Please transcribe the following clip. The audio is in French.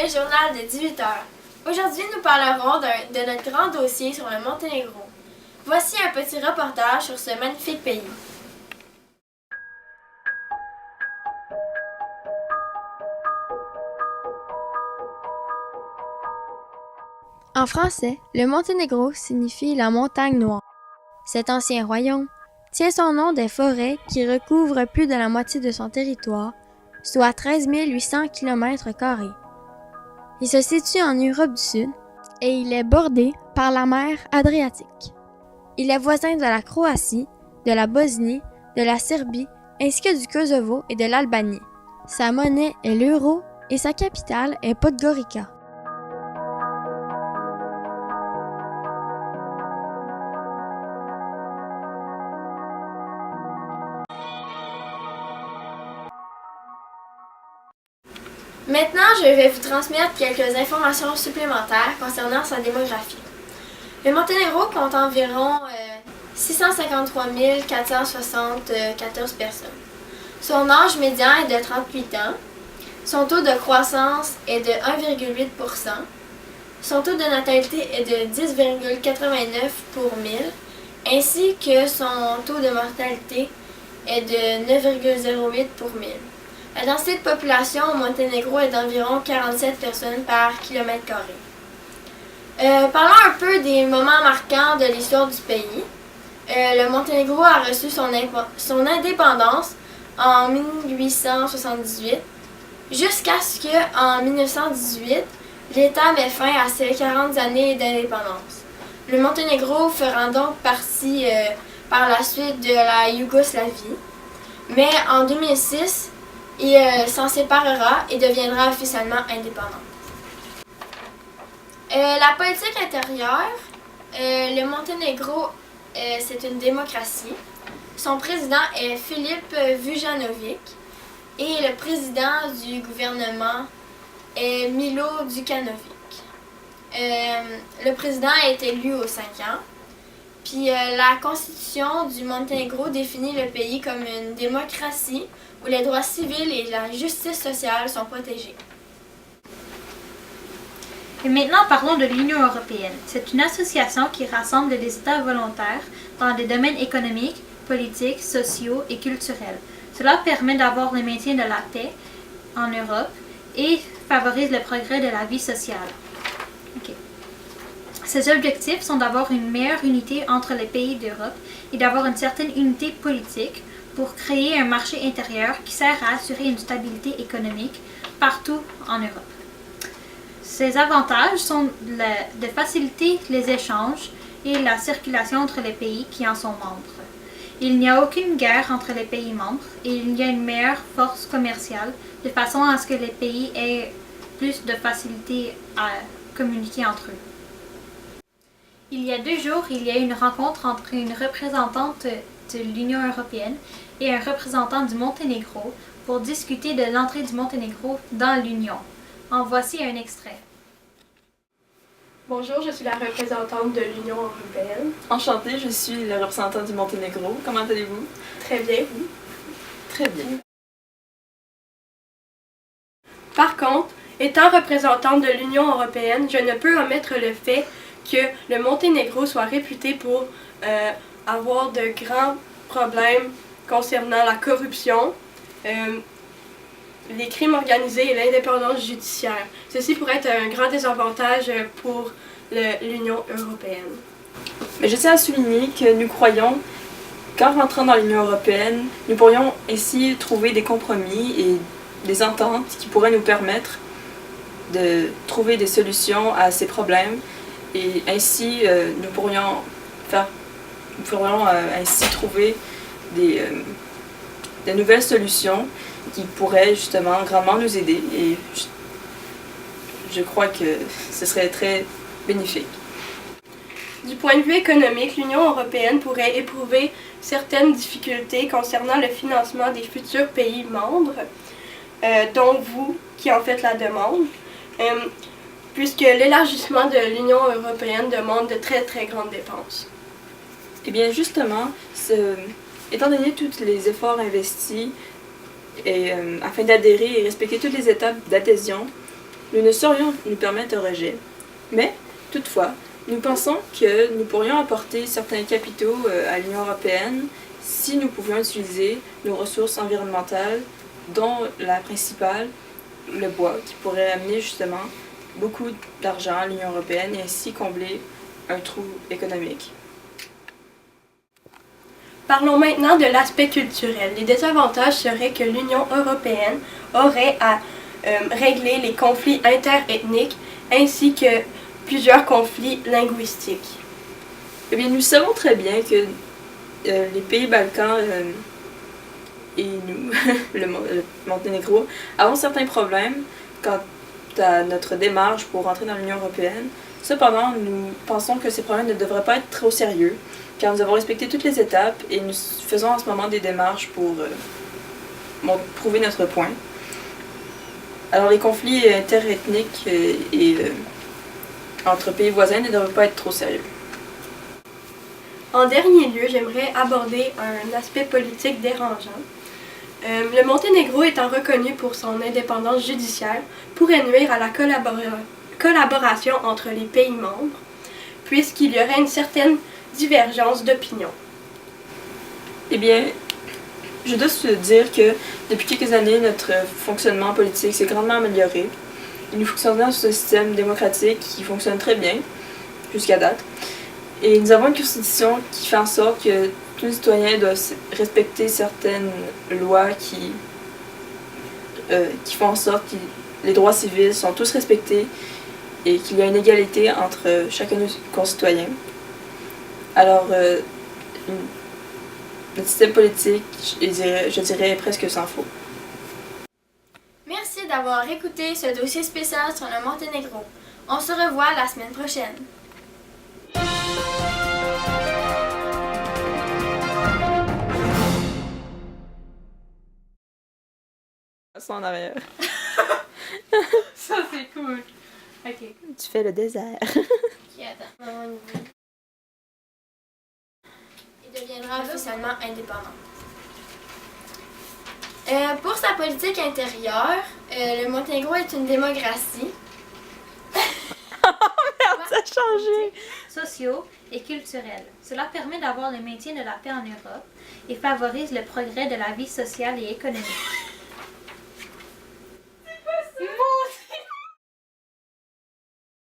le journal de 18 heures. Aujourd'hui, nous parlerons de notre grand dossier sur le Monténégro. Voici un petit reportage sur ce magnifique pays. En français, le Monténégro signifie la montagne noire. Cet ancien royaume tient son nom des forêts qui recouvrent plus de la moitié de son territoire, soit 13 800 km². Il se situe en Europe du Sud et il est bordé par la mer Adriatique. Il est voisin de la Croatie, de la Bosnie, de la Serbie ainsi que du Kosovo et de l'Albanie. Sa monnaie est l'euro et sa capitale est Podgorica. Maintenant, je vais vous transmettre quelques informations supplémentaires concernant sa démographie. Le Monténégro compte environ 653 474 personnes. Son âge médian est de 38 ans. Son taux de croissance est de 1,8 %. Son taux de natalité est de 10,89 pour 1000, ainsi que son taux de mortalité est de 9,08 pour 1000. La densité de population au Monténégro est d'environ 47 personnes par kilomètre carré. Parlons un peu des moments marquants de l'histoire du pays. Le Monténégro a reçu son indépendance en 1878, jusqu'à ce qu'en 1918, l'État met fin à ses 40 années d'indépendance. Le Monténégro fera donc partie par la suite de la Yougoslavie, mais en 2006, il s'en séparera et deviendra officiellement indépendant. La politique intérieure, le Monténégro, c'est une démocratie. Son président est Filip Vujanović et le président du gouvernement est Milo Đukanović. Le président est élu aux 5 ans. Puis la constitution du Monténégro définit le pays comme une démocratie où les droits civils et la justice sociale sont protégés. Et maintenant, parlons de l'Union européenne. C'est une association qui rassemble les États volontaires dans des domaines économiques, politiques, sociaux et culturels. Cela permet d'avoir le maintien de la paix en Europe et favorise le progrès de la vie sociale. Ces objectifs sont d'avoir une meilleure unité entre les pays d'Europe et d'avoir une certaine unité politique pour créer un marché intérieur qui sert à assurer une stabilité économique partout en Europe. Ces avantages sont de faciliter les échanges et la circulation entre les pays qui en sont membres. Il n'y a aucune guerre entre les pays membres et il y a une meilleure force commerciale de façon à ce que les pays aient plus de facilité à communiquer entre eux. Il y a 2 jours, il y a eu une rencontre entre une représentante de l'Union européenne et un représentant du Monténégro pour discuter de l'entrée du Monténégro dans l'Union. En voici un extrait. Bonjour, je suis la représentante de l'Union européenne. Enchantée, je suis le représentant du Monténégro. Comment allez-vous? Très bien, vous? Très bien. Par contre, étant représentante de l'Union européenne, je ne peux omettre le fait que le Monténégro soit réputé pour avoir de grands problèmes concernant la corruption, les crimes organisés et l'indépendance judiciaire. Ceci pourrait être un grand désavantage pour l'Union européenne. Mais je tiens à souligner que nous croyons qu'en rentrant dans l'Union européenne, nous pourrions ainsi trouver des compromis et des ententes qui pourraient nous permettre de trouver des solutions à ces problèmes et ainsi nous pourrions ainsi trouver de nouvelles solutions qui pourraient justement grandement nous aider et je crois que ce serait très bénéfique. Du point de vue économique, l'Union européenne pourrait éprouver certaines difficultés concernant le financement des futurs pays membres, dont vous qui en faites la demande, puisque l'élargissement de l'Union européenne demande de très très grandes dépenses. Eh bien justement, étant donné tous les efforts investis afin d'adhérer et respecter toutes les étapes d'adhésion, nous ne saurions nous permettre un rejet. Mais, toutefois, nous pensons que nous pourrions apporter certains capitaux à l'Union européenne si nous pouvions utiliser nos ressources environnementales, dont la principale, le bois, qui pourrait amener justement beaucoup d'argent à l'Union européenne et ainsi combler un trou économique. Parlons maintenant de l'aspect culturel. Les désavantages seraient que l'Union européenne aurait à régler les conflits interethniques ainsi que plusieurs conflits linguistiques. Eh bien, nous savons très bien que les pays Balkans et nous, le Monténégro, avons certains problèmes quant à notre démarche pour entrer dans l'Union européenne. Cependant, nous pensons que ces problèmes ne devraient pas être trop sérieux, car nous avons respecté toutes les étapes et nous faisons en ce moment des démarches pour prouver notre point. Alors, les conflits interethniques et entre pays voisins ne devraient pas être trop sérieux. En dernier lieu, j'aimerais aborder un aspect politique dérangeant. Le Monténégro étant reconnu pour son indépendance judiciaire pourrait nuire à la collaboration entre les pays membres, puisqu'il y aurait une certaine divergence d'opinion. Eh bien, je dois te dire que depuis quelques années, notre fonctionnement politique s'est grandement amélioré. Nous fonctionnons sur un système démocratique qui fonctionne très bien, jusqu'à date. Et nous avons une constitution qui fait en sorte que tous les citoyens doivent respecter certaines lois qui font en sorte que les droits civils sont tous respectés et qu'il y a une égalité entre chacun de nos concitoyens. Alors, notre système politique, je dirais, est presque sans faute. Merci d'avoir écouté ce dossier spécial sur le Monténégro. On se revoit la semaine prochaine. Ça en arrière. Ça, c'est cool. Ok. Tu fais le désert. Ok, attends. Il deviendra officiellement indépendant. Pour sa politique intérieure, le Monténégro est une démocratie. Ça a changé. Sociaux et culturels. Cela permet d'avoir le maintien de la paix en Europe et favorise le progrès de la vie sociale et économique.